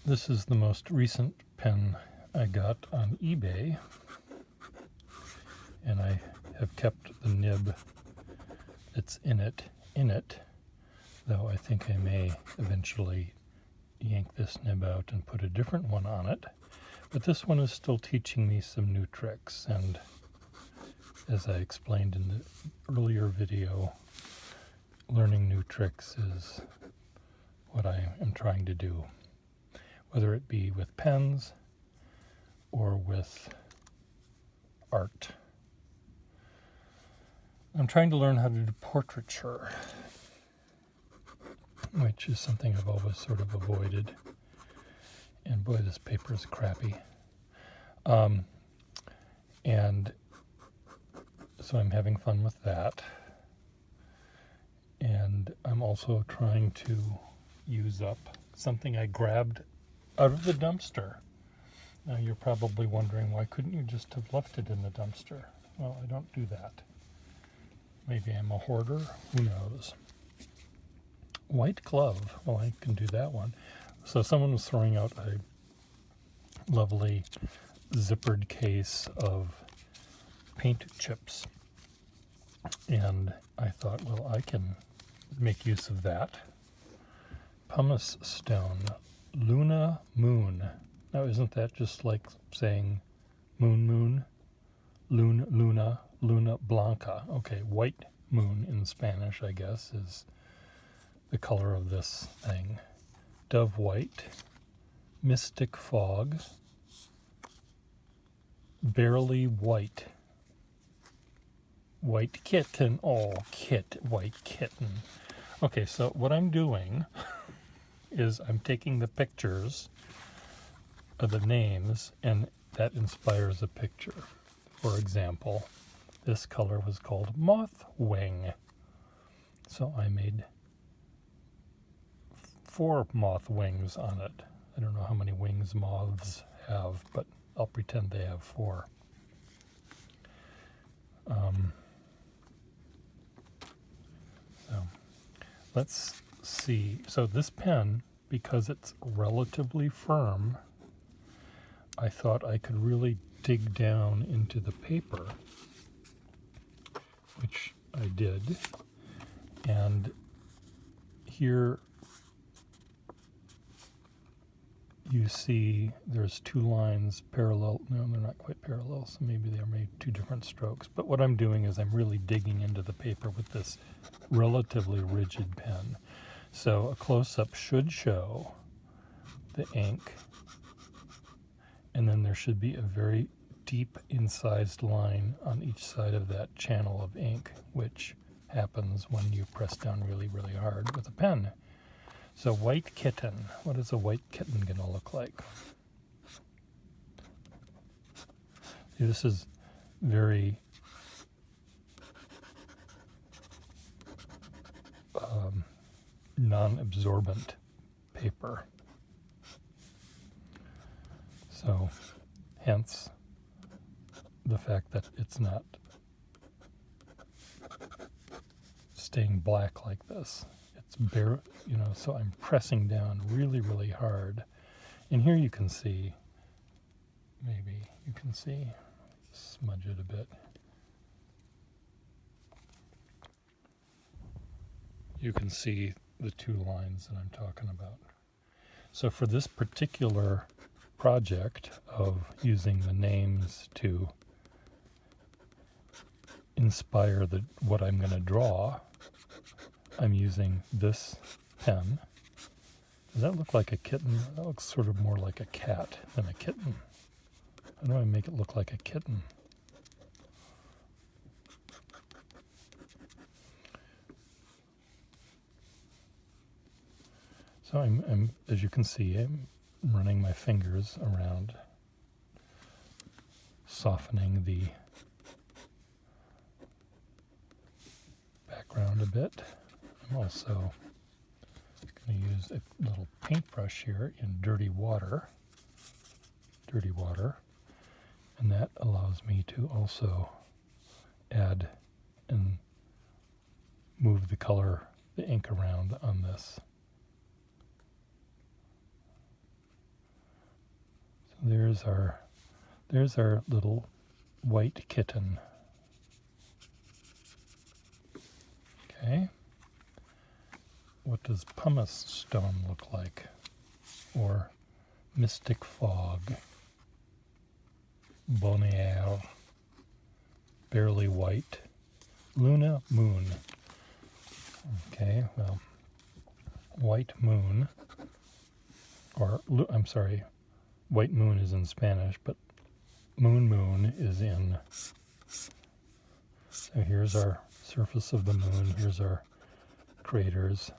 This is the most recent pen I got on eBay, and I have kept the nib that's in it, though I think I may eventually yank this nib out and put a different one on it. But this one is still teaching me some new tricks, and as I explained in the earlier video, learning new tricks is what I am trying to do, whether it be with pens or with art. I'm trying to learn how to do portraiture, which is something I've always sort of avoided. And boy, this paper is crappy. And so I'm having fun with that. And I'm also trying to use up something I grabbed out of the dumpster. Now you're probably wondering, why couldn't you just have left it in the dumpster? Well, I don't do that. Maybe I'm a hoarder, who knows? White glove, well, I can do that one. So someone was throwing out a lovely zippered case of paint chips. And I thought, well, I can make use of that. Pumice stone, Luna Moon. Now, isn't that just like saying moon? Luna Blanca. Okay, white moon in Spanish, I guess, is the color of this thing. Dove white, mystic fog, barely white. White kitten. Oh, white kitten. Okay, so what I'm doing is I'm taking the pictures of the names, and that inspires a picture. For example, this color was called moth wing. So I made 4 moth wings on it. I don't know how many wings moths have, but I'll pretend they have 4. So let's see. So this pen, because it's relatively firm, I thought I could really dig down into the paper, which I did. And here you see there's 2 lines parallel. No, they're not quite parallel, so maybe they're made 2 different strokes. But what I'm doing is I'm really digging into the paper with this relatively rigid pen. So a close-up should show the ink, and then there should be a very deep incised line on each side of that channel of ink, which happens when you press down really, really hard with a pen. So white kitten, what is a white kitten going to look like? See, this is very non-absorbent paper. So hence the fact that it's not staying black like this. It's bare, so I'm pressing down really, really hard. And here you can see, maybe you can see, smudge it a bit. You can see the 2 lines that I'm talking about. So for this particular project of using the names to inspire what I'm going to draw, I'm using this pen. Does that look like a kitten? That looks sort of more like a cat than a kitten. How do I make it look like a kitten? So I'm, as you can see, I'm running my fingers around, softening the background a bit. I'm also going to use a little paintbrush here in dirty water, and that allows me to also add and move the color, the ink around on this. There's our little white kitten. Okay. What does pumice stone look like? Or mystic fog? Bonaire. Barely white. Luna, moon. Okay, well, white moon, or I'm sorry, white moon is in Spanish, but moon is in. So here's our surface of the moon, here's our craters.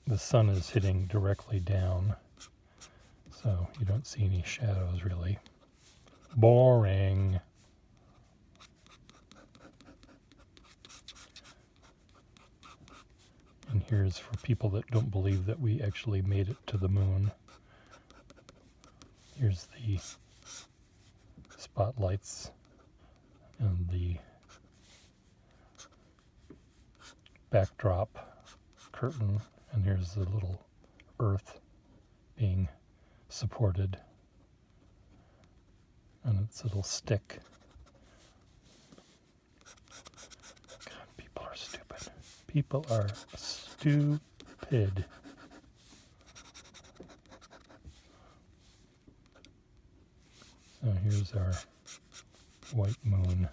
The sun is hitting directly down, so you don't see any shadows really. Boring. And here's for people that don't believe that we actually made it to the moon. Here's the spotlights and the backdrop curtain, and here's the little Earth being supported on its little stick. God, people are stupid. People are stupid. So here's our white moon.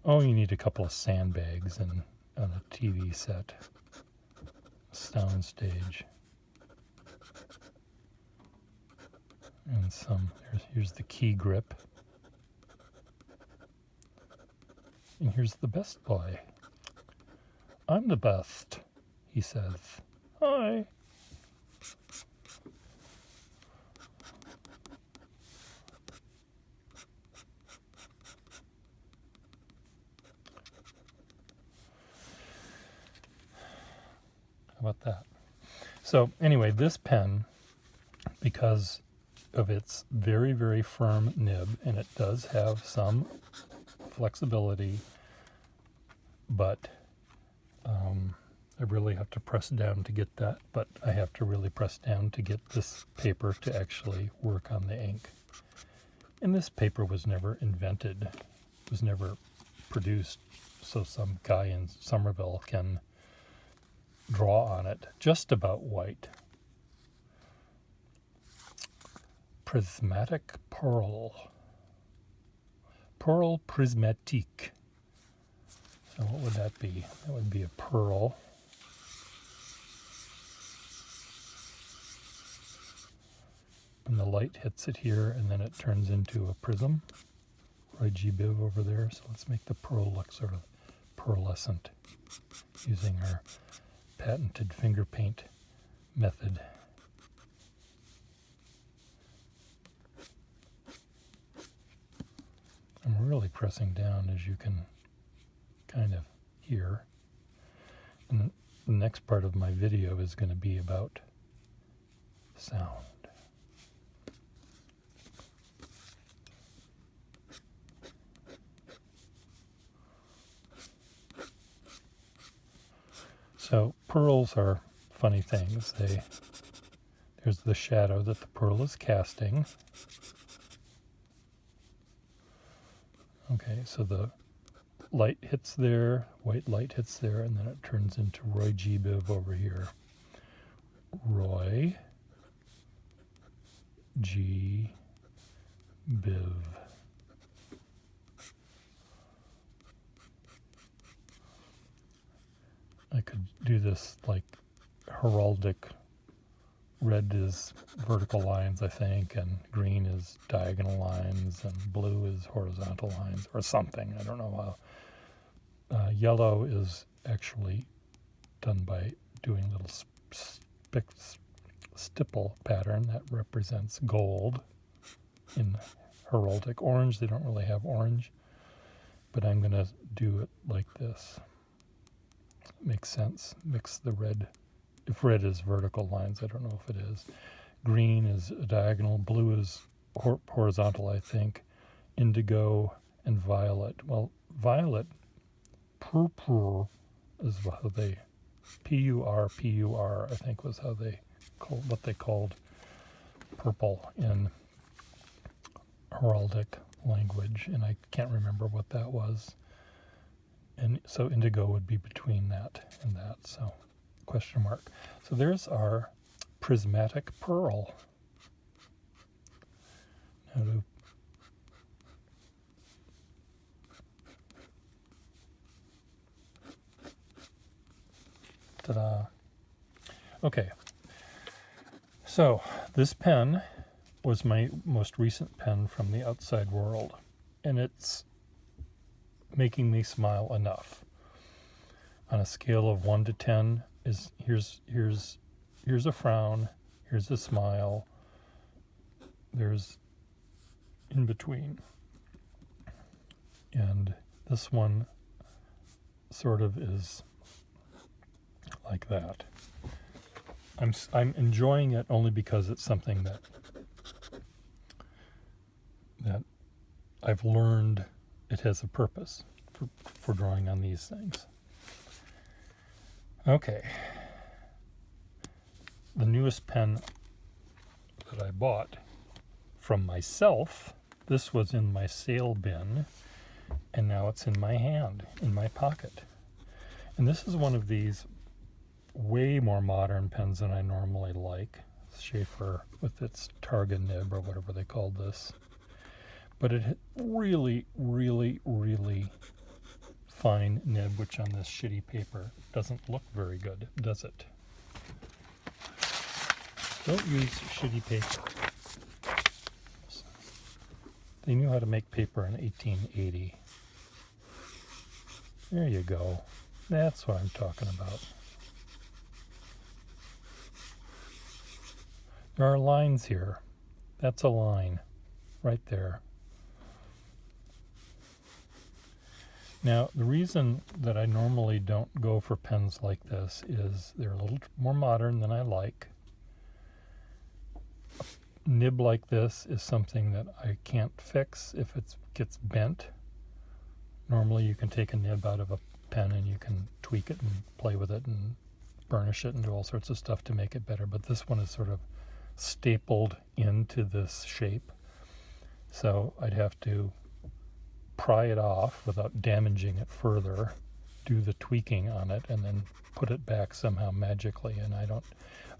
Oh, you need a couple of sandbags and on a TV set, sound stage, and here's the key grip, and here's the best boy. I'm the best, he says. Hi. How about that? So anyway, this pen, because of its very, very firm nib, and it does have some flexibility, but I really have to press down to get that, but I have to really press down to get this paper to actually work on the ink. And this paper was never invented, was never produced, so some guy in Somerville can draw on it just about white. Prismatic pearl. Pearl prismatique. So what would that be? That would be a pearl. And the light hits it here, and then it turns into a prism. Roy G. Biv over there. So let's make the pearl look sort of pearlescent using our patented finger paint method. I'm really pressing down, as you can kind of hear. And the next part of my video is going to be about sound. So pearls are funny things. There's the shadow that the pearl is casting. Okay, so the light hits there, white light hits there, and then it turns into Roy G. Biv over here. Roy G. Biv. I could do this like heraldic. Red is vertical lines, I think, and green is diagonal lines, and blue is horizontal lines, or something. I don't know how. Yellow is actually done by doing little stipple pattern that represents gold in heraldic. Orange, they don't really have orange, but I'm going to do it like this. Makes sense. Mix the red. If red is vertical lines, I don't know if it is. Green is a diagonal. Blue is horizontal, I think. Indigo and violet. Well, violet, purpur is how they, P-U-R, I think was how they what they called purple in heraldic language, and I can't remember what that was. And so indigo would be between that and that, so question mark. So there's our prismatic pearl. Now ta-da. Okay, so this pen was my most recent pen from the outside world, and it's making me smile enough. On a scale of 1 to 10, here's a frown, here's a smile, there's in between, and this one sort of is like that. I'm enjoying it only because it's something that I've learned it has a purpose for drawing on these things. Okay. The newest pen that I bought from myself, this was in my sale bin, and now it's in my hand, in my pocket. And this is one of these way more modern pens than I normally like. Schaefer with its Targa nib or whatever they called this. But it really, really, really fine nib, which on this shitty paper doesn't look very good, does it? Don't use shitty paper. They knew how to make paper in 1880. There you go. That's what I'm talking about. There are lines here. That's a line right there. Now, the reason that I normally don't go for pens like this is they're a little more modern than I like. A nib like this is something that I can't fix if it gets bent. Normally you can take a nib out of a pen and you can tweak it and play with it and burnish it and do all sorts of stuff to make it better, but this one is sort of stapled into this shape, so I'd have to pry it off without damaging it further, do the tweaking on it, and then put it back somehow magically, and I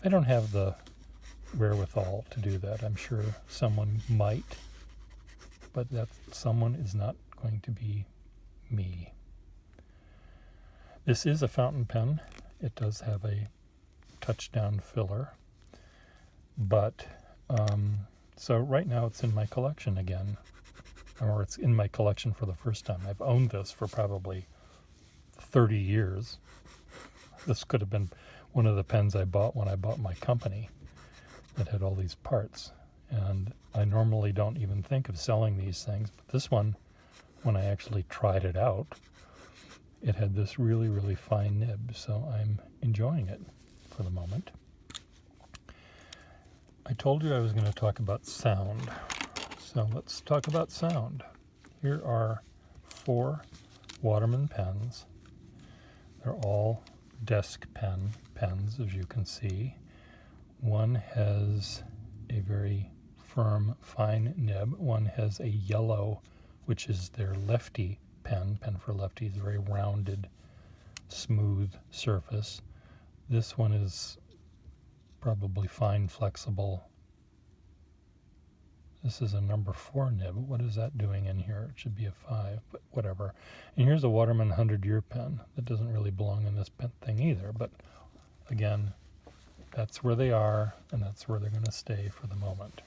don't have the wherewithal to do that. I'm sure someone might, but that someone is not going to be me. This is a fountain pen. It does have a touchdown filler, but so right now it's in my collection again, or it's in my collection for the first time. I've owned this for probably 30 years. This could have been one of the pens I bought when I bought my company that had all these parts, and I normally don't even think of selling these things, but this one, when I actually tried it out, it had this really, really fine nib, so I'm enjoying it for the moment. I told you I was going to talk about sound, so let's talk about sound. Here are 4 Waterman pens. They're all desk pens, as you can see. One has a very firm, fine nib. One has a yellow, which is their lefty pen for lefties, very rounded, smooth surface. This one is probably fine, flexible. This is a number 4 nib. What is that doing in here? It should be a 5, but whatever. And here's a Waterman 100-year pen. That doesn't really belong in this pen thing either, but again, that's where they are, and that's where they're going to stay for the moment.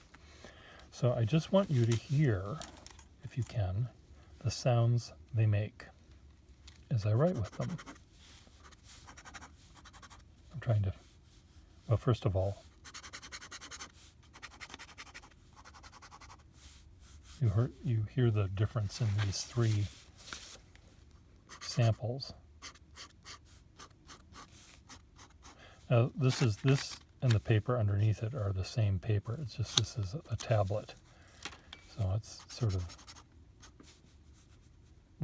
So I just want you to hear, if you can, the sounds they make as I write with them. I'm trying to, well, first of all, you hear the difference in these 3 samples. Now this and the paper underneath it are the same paper. It's just this is a tablet, so it's sort of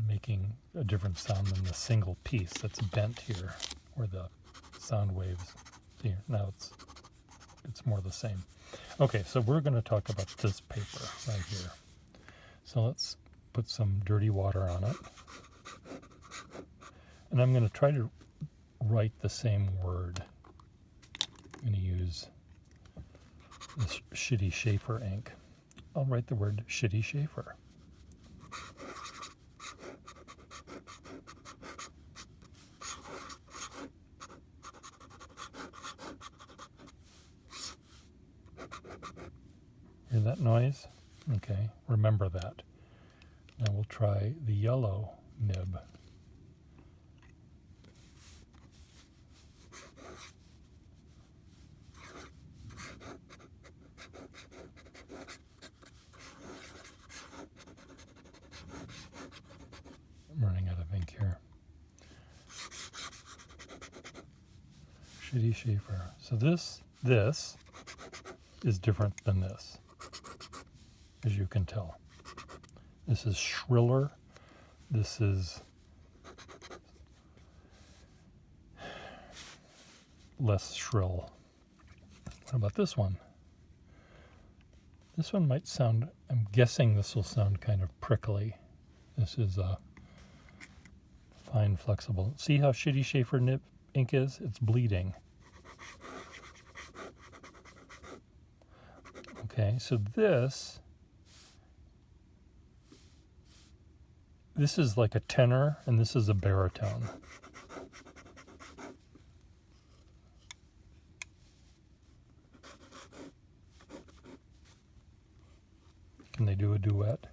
making a different sound than the single piece that's bent here, where the sound waves. See, now it's it's more the same. Okay, so we're going to talk about this paper right here. So let's put some dirty water on it. And I'm going to try to write the same word. I'm going to use this Shitty Schaefer ink. I'll write the word Shitty Schaefer. Hear that noise? Okay, remember that. Now we'll try the yellow nib. I'm running out of ink here. Shitty Schaefer. So this is different than this, as you can tell. This is shriller. This is less shrill. What about this one? This one might sound, I'm guessing this will sound kind of prickly. This is a fine, flexible. See how Shitty Schaefer nib ink is? It's bleeding. Okay, so this is like a tenor, and this is a baritone. Can they do a duet?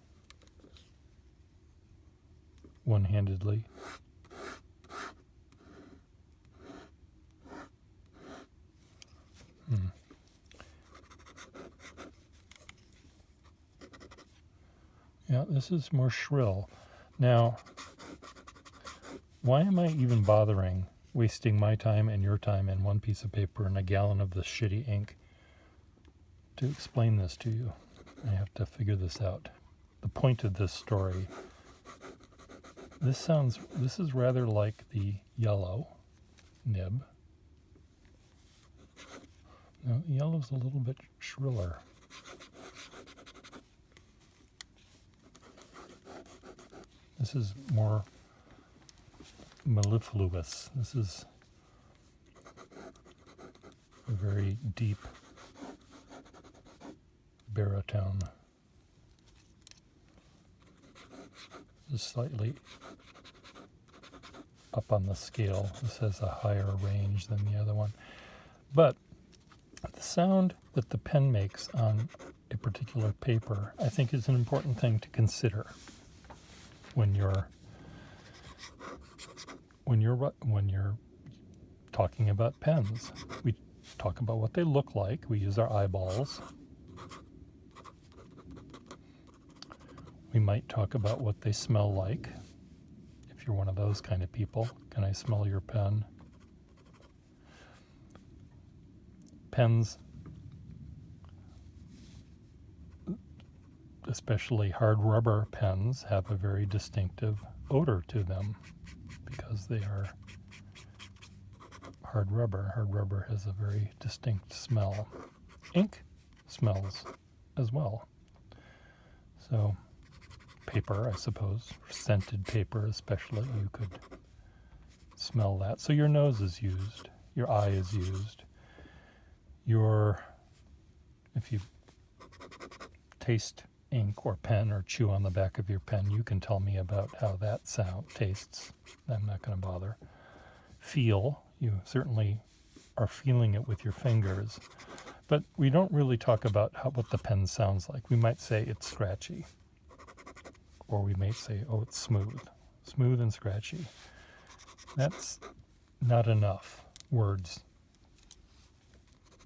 One-handedly. Yeah, this is more shrill. Now, why am I even bothering wasting my time and your time and one piece of paper and a gallon of this shitty ink to explain this to you? I have to figure this out. The point of this story, this is rather like the yellow nib. No, yellow's a little bit shriller. This is more mellifluous. This is a very deep baritone. This is slightly up on the scale. This has a higher range than the other one. But the sound that the pen makes on a particular paper, I think, is an important thing to consider when you're talking about pens. We talk about what they look like. We use our eyeballs. We might talk about what they smell like. If you're one of those kind of people, can I smell your pen? Pens, especially hard rubber pens, have a very distinctive odor to them because they are hard rubber. Hard rubber has a very distinct smell. Ink smells as well. So paper, I suppose, scented paper especially, you could smell that. So your nose is used, your eye is used, if you taste ink or pen or chew on the back of your pen, you can tell me about how that tastes. I'm not going to bother. Feel, you certainly are feeling it with your fingers, but we don't really talk about what the pen sounds like. We might say it's scratchy, or we may say, oh, it's smooth and scratchy. That's not enough words.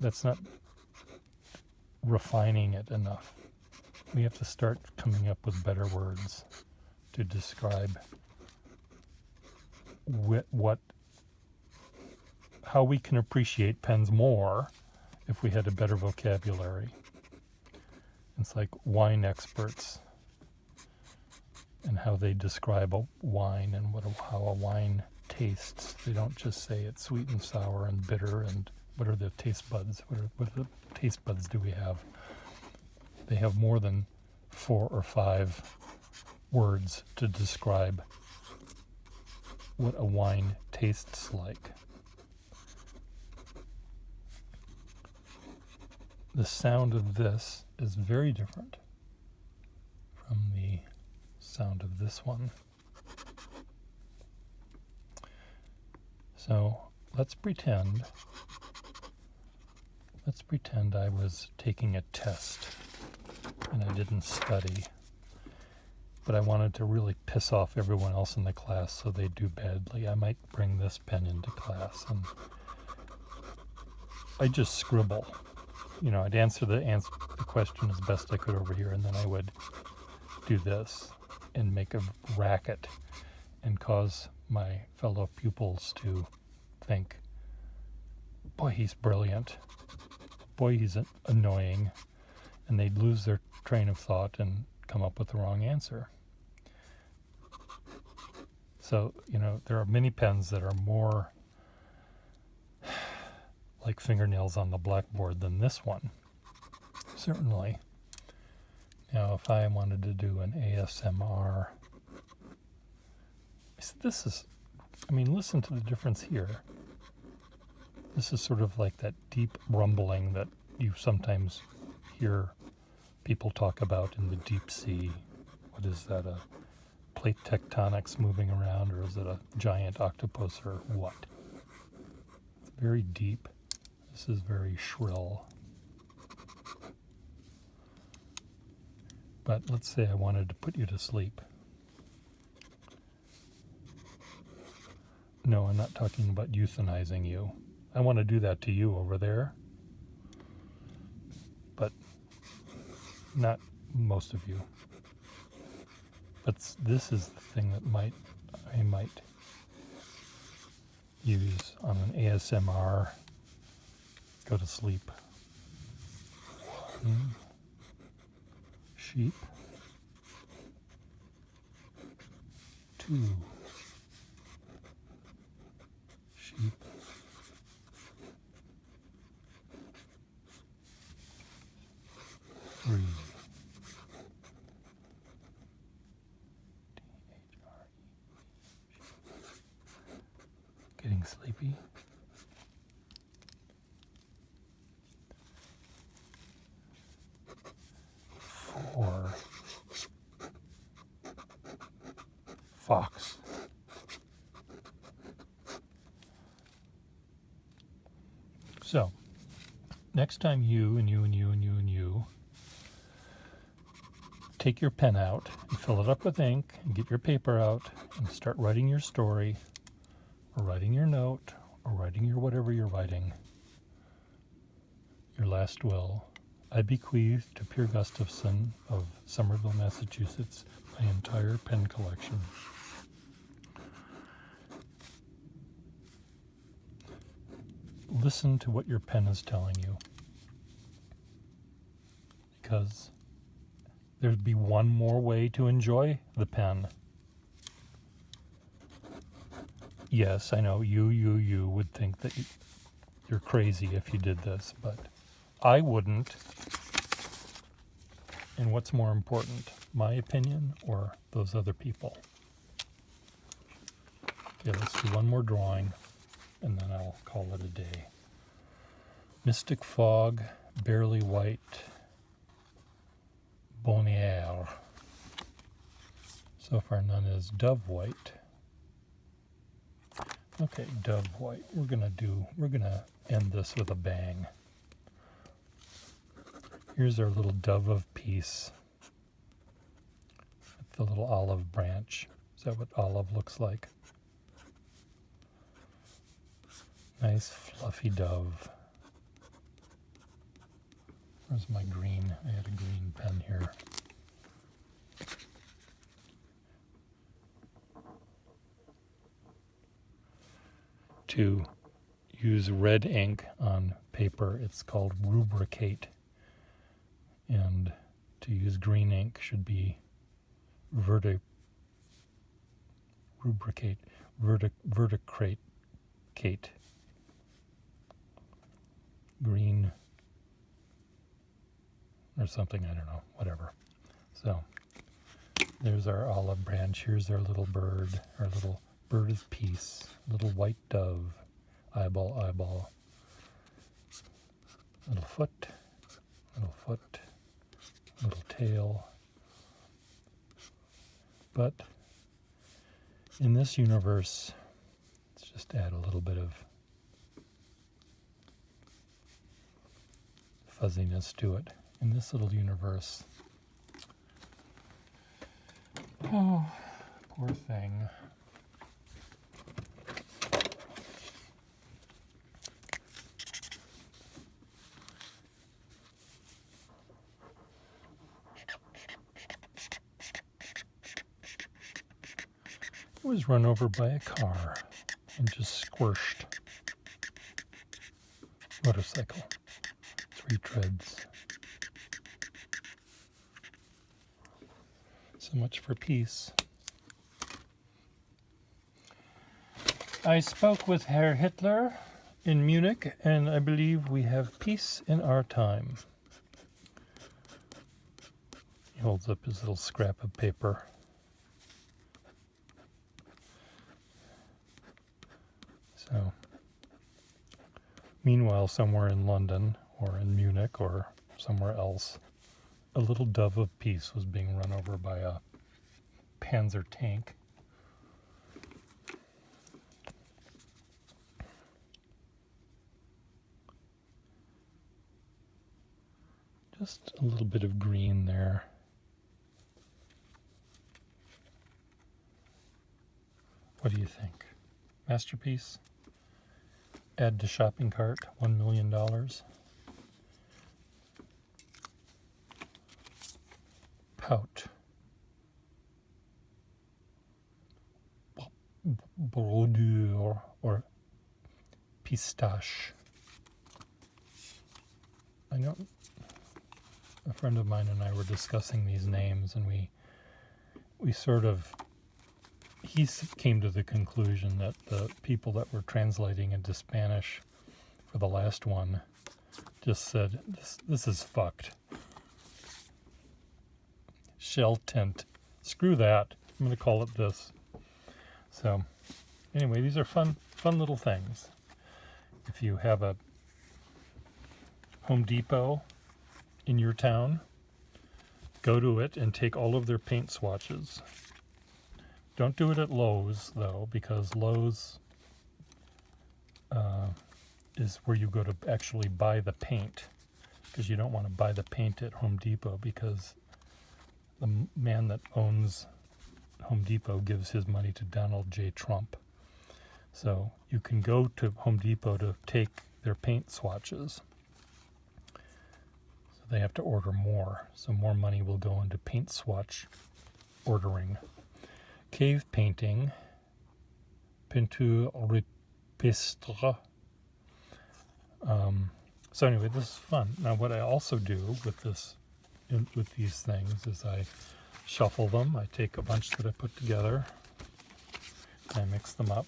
That's not refining it enough. We have to start coming up with better words to describe how we can appreciate pens more if we had a better vocabulary. It's like wine experts and how they describe a wine and how a wine tastes. They don't just say it's sweet and sour and bitter and What are the taste buds? What are the taste buds do we have? They have more than 4 or 5 words to describe what a wine tastes like. The sound of this is very different from the sound of this one. So let's pretend I was taking a test and I didn't study, but I wanted to really piss off everyone else in the class so they do badly. I might bring this pen into class and I just scribble. I'd answer the question as best I could over here, and then I would do this and make a racket and cause my fellow pupils to think, boy, he's brilliant. Boy, he's annoying. And they'd lose their train of thought and come up with the wrong answer. So, there are many pens that are more like fingernails on the blackboard than this one. Certainly. Now, if I wanted to do an ASMR, listen to the difference here. This is sort of like that deep rumbling that you sometimes hear people talk about in the deep sea. What is that, a plate tectonics moving around, or is it a giant octopus, or what? It's very deep. This is very shrill. But let's say I wanted to put you to sleep. No, I'm not talking about euthanizing you. I want to do that to you over there, but not most of you. But this is the thing that I might use on an ASMR go to sleep. 1 sheep. 2 sheep. 3 getting sleepy. 4 fox. So, next time you take your pen out and fill it up with ink and get your paper out and start writing your story or writing your note or writing your whatever you're writing, your last will, I bequeath to Pierre Gustafson of Somerville, Massachusetts, my entire pen collection. Listen to what your pen is telling you, because there'd be one more way to enjoy the pen. Yes, I know you would think that you're crazy if you did this, but I wouldn't. And what's more important, my opinion or those other people? Okay, let's do one more drawing, and then I'll call it a day. Mystic Fog, Barely White, Bonnière. So far none is Dove White. Okay, Dove White. We're gonna end this with a bang. Here's our little dove of peace. The little olive branch. Is that what olive looks like? Nice fluffy dove. Where's my green? I had a green pen here. To use red ink on paper, it's called rubricate. And to use green ink should be verticrate. or something. I don't know, whatever. So there's our olive branch. Here's our little bird of peace, little white dove, eyeball, eyeball, little foot, little tail. But in this universe, let's just add a little bit of fuzziness to it. In this little universe, oh, poor thing. It was run over by a car and just squished. Motorcycle, 3 treads. So much for peace. I spoke with Herr Hitler in Munich, and I believe we have peace in our time. He holds up his little scrap of paper. So, meanwhile, somewhere in London or in Munich or somewhere else, a little dove of peace was being run over by a Panzer tank. Just a little bit of green there. What do you think? Masterpiece? Add to shopping cart, $1 million. Pout. Brodure or pistache. I know a friend of mine and I were discussing these names, and we sort of, he came to the conclusion that the people that were translating into Spanish for the last one just said, this is fucked. Shell tent. Screw that. I'm going to call it this. So, anyway, these are fun little things. If you have a Home Depot in your town, go to it and take all of their paint swatches. Don't do it at Lowe's, though, because Lowe's is where you go to actually buy the paint, because you don't want to buy the paint at Home Depot, because the man that owns Home Depot gives his money to Donald J. Trump. So you can go to Home Depot to take their paint swatches. So they have to order more. So more money will go into paint swatch ordering. Cave painting, peinture rupestre. So anyway, this is fun. Now what I also do with these things is I shuffle them. I take a bunch that I put together, and I mix them up.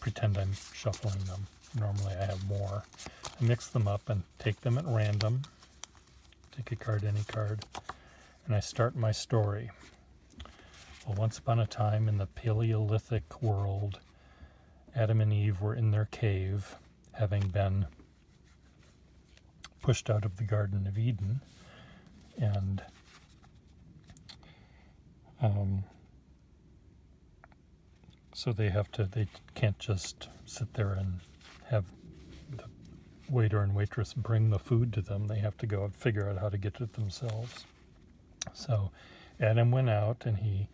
Pretend I'm shuffling them. Normally I have more. I mix them up and take them at random. Take a card, any card, and I start my story. Well, once upon a time in the Paleolithic world, Adam and Eve were in their cave, having been pushed out of the Garden of Eden, and so they can't just sit there and have the waiter and waitress bring the food to them. They have to go and figure out how to get it themselves. So Adam went out and he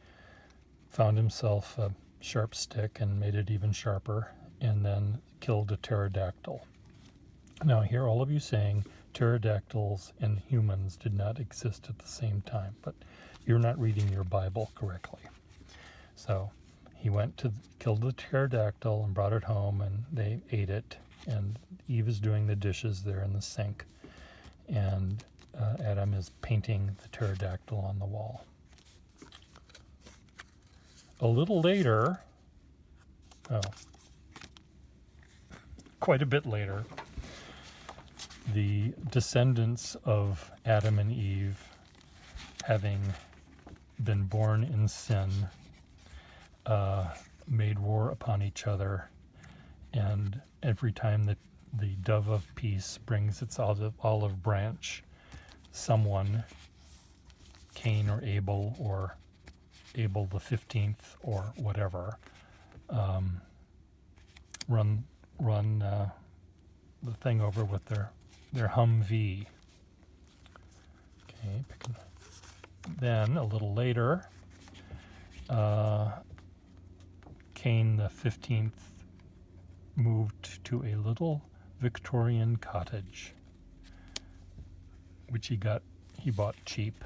found himself a sharp stick and made it even sharper, and then killed a pterodactyl. Now I hear all of you saying pterodactyls and humans did not exist at the same time, but you're not reading your Bible correctly. So he went to killed the pterodactyl and brought it home, and they ate it, and Eve is doing the dishes there in the sink, and Adam is painting the pterodactyl on the wall. A little later, quite a bit later, the descendants of Adam and Eve, having been born in sin, made war upon each other, and every time that the dove of peace brings its olive branch, someone, Cain or Abel the 15th or whatever, run the thing over with their Humvee. Okay, then a little later, Cain the 15th moved to a little Victorian cottage, which he bought cheap,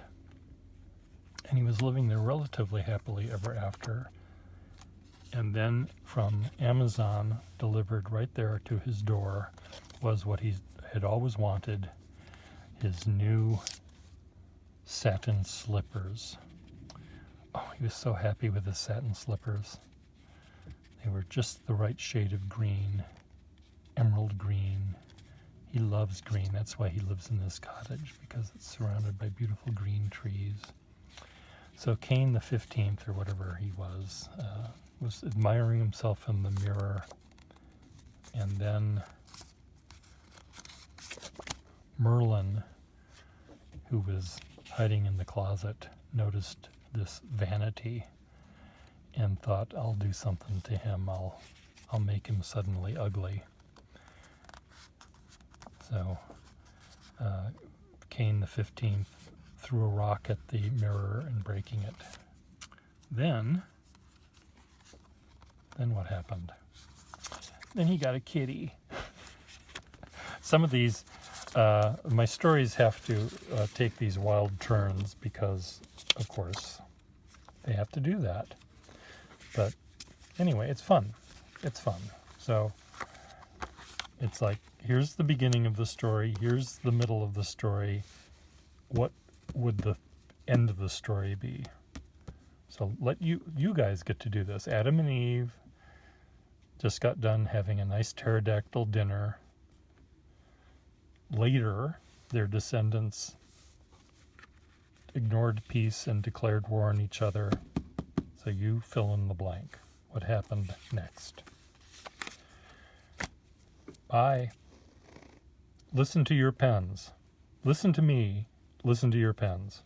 and he was living there relatively happily ever after. And then from Amazon, delivered right there to his door, was what he had always wanted, his new satin slippers. Oh, he was so happy with his satin slippers. They were just the right shade of green, emerald green. He loves green. That's why he lives in this cottage, because it's surrounded by beautiful green trees. So Cain the 15th, or whatever he was admiring himself in the mirror. And then Merlin, who was hiding in the closet, noticed this vanity and thought, I'll do something to him. I'll make him suddenly ugly. So Cain the 15th threw a rock at the mirror and breaking it. Then what happened? Then he got a kitty. Some of these, my stories have to take these wild turns because, of course, they have to do that. But anyway, it's fun. It's fun. So it's like, here's the beginning of the story. Here's the middle of the story. What would the end of the story be? So let you guys get to do this. Adam and Eve just got done having a nice pterodactyl dinner. Later, their descendants ignored peace and declared war on each other. So you fill in the blank. What happened next? Bye. Listen to your pens. Listen to me. Listen to your pens.